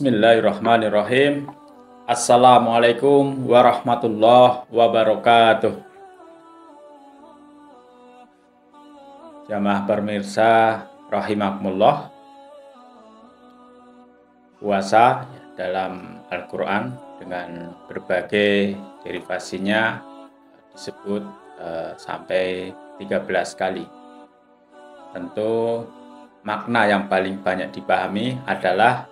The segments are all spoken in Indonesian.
Bismillahirrahmanirrahim. Assalamualaikum warahmatullahi wabarakatuh. Jamaah pemirsa rahimakumullah. Puasa dalam Al-Quran dengan berbagai derivasinya disebut sampai 13 kali. Tentu makna yang paling banyak dipahami adalah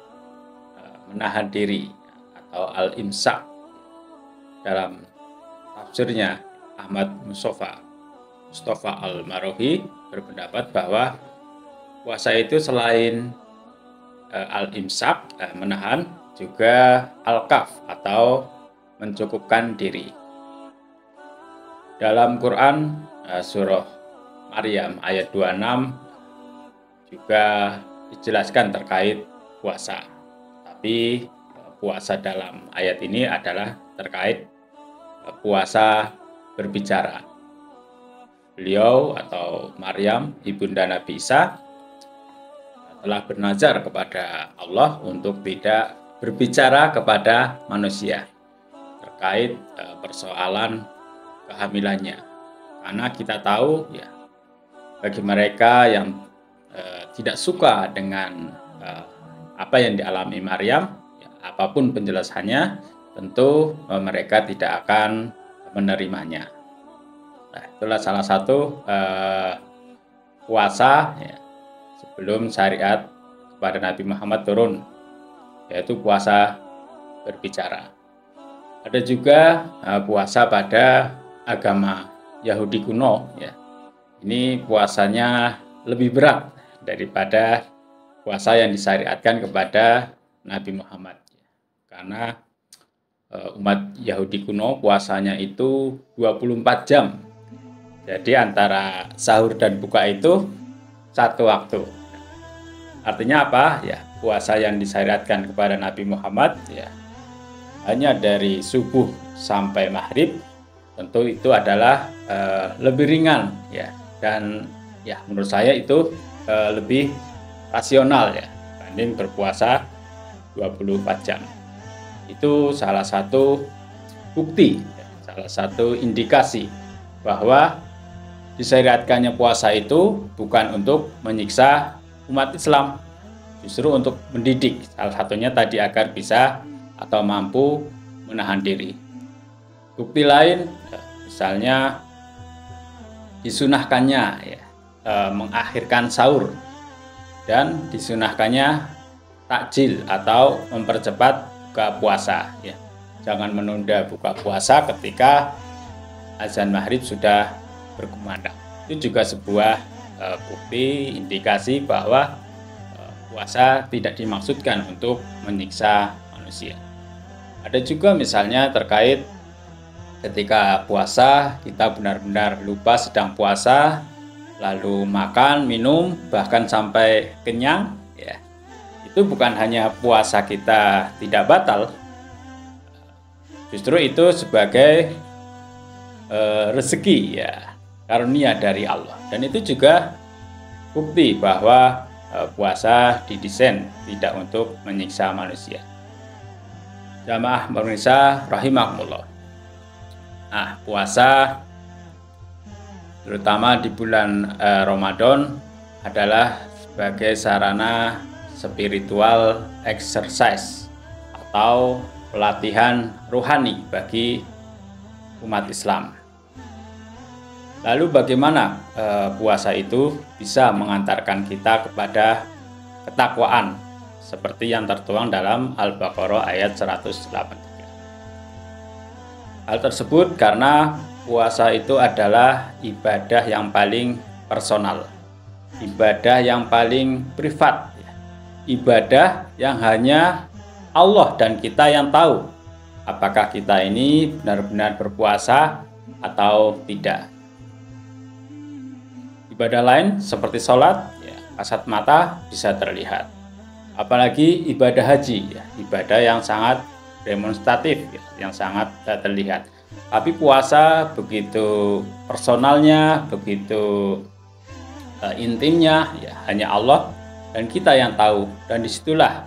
menahan diri atau al-imsak. Dalam tafsirnya Ahmad Mustafa Al-Marohi berpendapat bahwa puasa itu selain al-imsak, menahan, juga al-kaf atau mencukupkan diri. Dalam Quran surah Maryam ayat 26 juga dijelaskan terkait puasa. Tapi puasa dalam ayat ini adalah terkait puasa berbicara. Beliau atau Maryam, ibunda Nabi Isa, telah bernazar kepada Allah untuk tidak berbicara kepada manusia terkait persoalan kehamilannya. Karena kita tahu ya, bagi mereka yang tidak suka dengan apa yang dialami Maryam, ya, apapun penjelasannya, tentu mereka tidak akan menerimanya. Nah, itulah salah satu puasa ya, sebelum syariat kepada Nabi Muhammad turun, yaitu puasa berbicara. Ada juga puasa pada agama Yahudi kuno. Ya. Ini puasanya lebih berat daripada puasa yang disyariatkan kepada Nabi Muhammad. Karena umat Yahudi kuno puasanya itu 24 jam. Jadi antara sahur dan buka itu satu waktu. Artinya apa? Ya, puasa yang disyariatkan kepada Nabi Muhammad ya hanya dari subuh sampai maghrib. Tentu itu adalah lebih ringan ya, dan ya menurut saya itu lebih rasional ya dibanding berpuasa 24 jam. Itu salah satu bukti, salah satu indikasi bahwa disyariatkannya puasa itu bukan untuk menyiksa umat Islam, justru untuk mendidik, salah satunya tadi agar bisa atau mampu menahan diri. Bukti lain misalnya disunahkannya ya, mengakhirkan sahur dan disunahkannya takjil atau mempercepat buka puasa ya. Jangan menunda buka puasa ketika azan maghrib sudah berkumandang. Itu juga sebuah bukti indikasi bahwa puasa tidak dimaksudkan untuk menyiksa manusia. Ada juga misalnya terkait ketika puasa kita benar-benar lupa sedang puasa, lalu makan, minum, bahkan sampai kenyang, ya, itu bukan hanya puasa kita tidak batal, justru itu sebagai rezeki, ya, karunia dari Allah. Dan itu juga bukti bahwa puasa didesain tidak untuk menyiksa manusia. Jamaah pemirsa rahimakumullah. Nah, puasa terutama di bulan Ramadan adalah sebagai sarana spiritual exercise atau pelatihan rohani bagi umat Islam. Lalu bagaimana puasa itu bisa mengantarkan kita kepada ketakwaan seperti yang tertuang dalam Al-Baqarah ayat 183. Hal tersebut karena puasa itu adalah ibadah yang paling personal, ibadah yang paling privat, ibadah yang hanya Allah dan kita yang tahu apakah kita ini benar-benar berpuasa atau tidak. Ibadah lain seperti sholat, ya, kasat mata bisa terlihat. Apalagi ibadah haji, ya, ibadah yang sangat demonstratif, ya, yang sangat terlihat. Tapi puasa begitu personalnya, begitu intimnya, ya hanya Allah dan kita yang tahu. Dan disitulah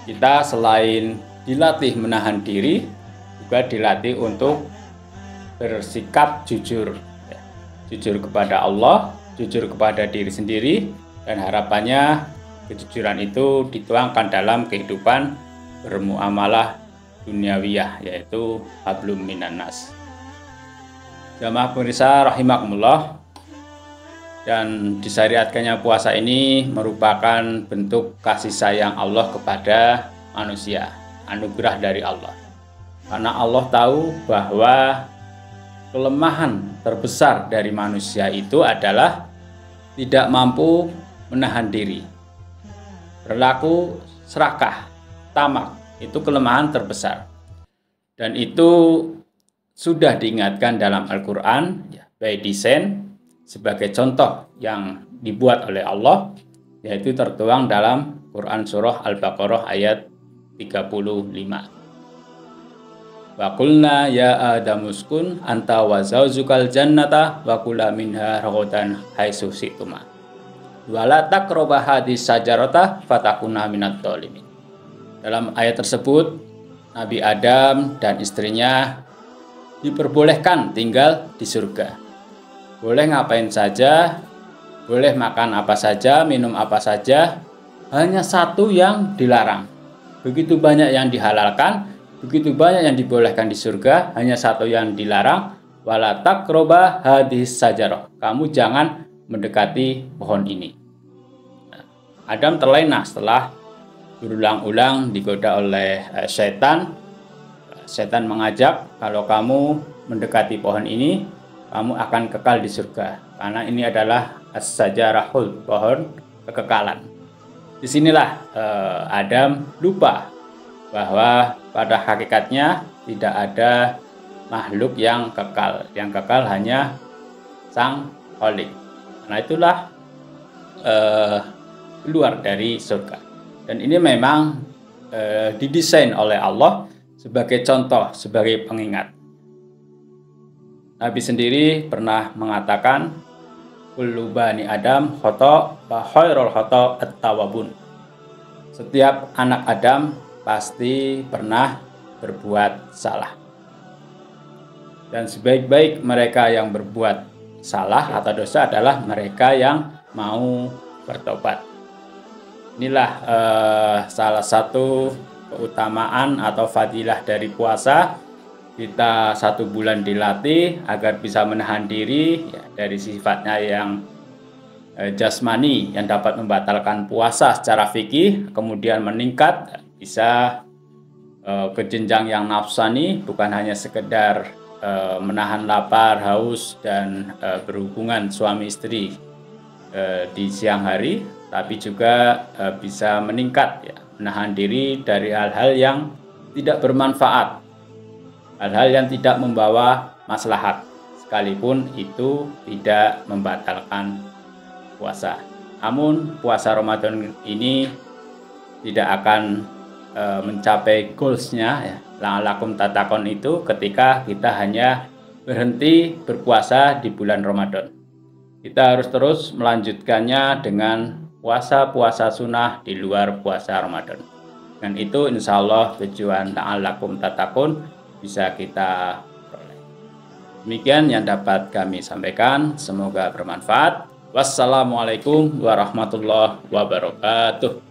kita selain dilatih menahan diri, juga dilatih untuk bersikap jujur, ya. Jujur kepada Allah, jujur kepada diri sendiri, dan harapannya kejujuran itu dituangkan dalam kehidupan bermuamalah duniawiyah, yaitu hablum minan nas. Jamaah pemirsa rahimakumullah, dan disyariatkannya puasa ini merupakan bentuk kasih sayang Allah kepada manusia, anugerah dari Allah. Karena Allah tahu bahwa kelemahan terbesar dari manusia itu adalah tidak mampu menahan diri. Berlaku serakah, tamak, itu kelemahan terbesar. Dan itu sudah diingatkan dalam Al-Quran, ya, by design, sebagai contoh yang dibuat oleh Allah, yaitu tertuang dalam Quran Surah Al-Baqarah ayat 35. Wa qulna ya adamuskun anta wa zawjukal jannata wa kula minha ragadan haitsu syi'tuma wa la taqrabu hadhihi syajarata fatakuna minadh dhalimin. Dalam ayat tersebut, Nabi Adam dan istrinya diperbolehkan tinggal di surga. Boleh ngapain saja, boleh makan apa saja, minum apa saja, hanya satu yang dilarang. Begitu banyak yang dihalalkan, begitu banyak yang dibolehkan di surga, hanya satu yang dilarang, wala taqrabu hadhihi syajarah. Kamu jangan mendekati pohon ini. Adam terlena setelah berulang-ulang digoda oleh setan. Setan mengajak, kalau kamu mendekati pohon ini, kamu akan kekal di surga. Karena ini adalah as-sajarahul, pohon kekekalan. Disinilah Adam lupa bahwa pada hakikatnya tidak ada makhluk yang kekal. Yang kekal hanya Sang Khalik. Karena itulah keluar dari surga. Dan ini memang didesain oleh Allah sebagai contoh, sebagai pengingat. Nabi sendiri pernah mengatakan, kullu bani Adam khata' wa khairul khata' at-tawwabun. Setiap anak Adam pasti pernah berbuat salah. Dan sebaik-baik mereka yang berbuat salah atau dosa adalah mereka yang mau bertobat. Inilah salah satu keutamaan atau fadilah dari puasa. Kita 1 bulan dilatih agar bisa menahan diri, ya, dari sifatnya yang jasmani yang dapat membatalkan puasa secara fikih, kemudian meningkat bisa ke jenjang yang nafsani, bukan hanya sekedar menahan lapar, haus, dan berhubungan suami istri di siang hari, tapi juga bisa meningkat, ya, menahan diri dari hal-hal yang tidak bermanfaat, hal-hal yang tidak membawa maslahat, sekalipun itu tidak membatalkan puasa. Namun puasa Ramadan ini tidak akan mencapai goalsnya, ya, la'allakum tattaqun itu ketika kita hanya berhenti berpuasa di bulan Ramadan. Kita harus terus melanjutkannya dengan puasa-puasa sunnah di luar puasa Ramadan. Dan itu insya Allah tujuan la'allakum tattaqun bisa kita peroleh. Demikian yang dapat kami sampaikan, semoga bermanfaat. Wassalamualaikum warahmatullahi wabarakatuh.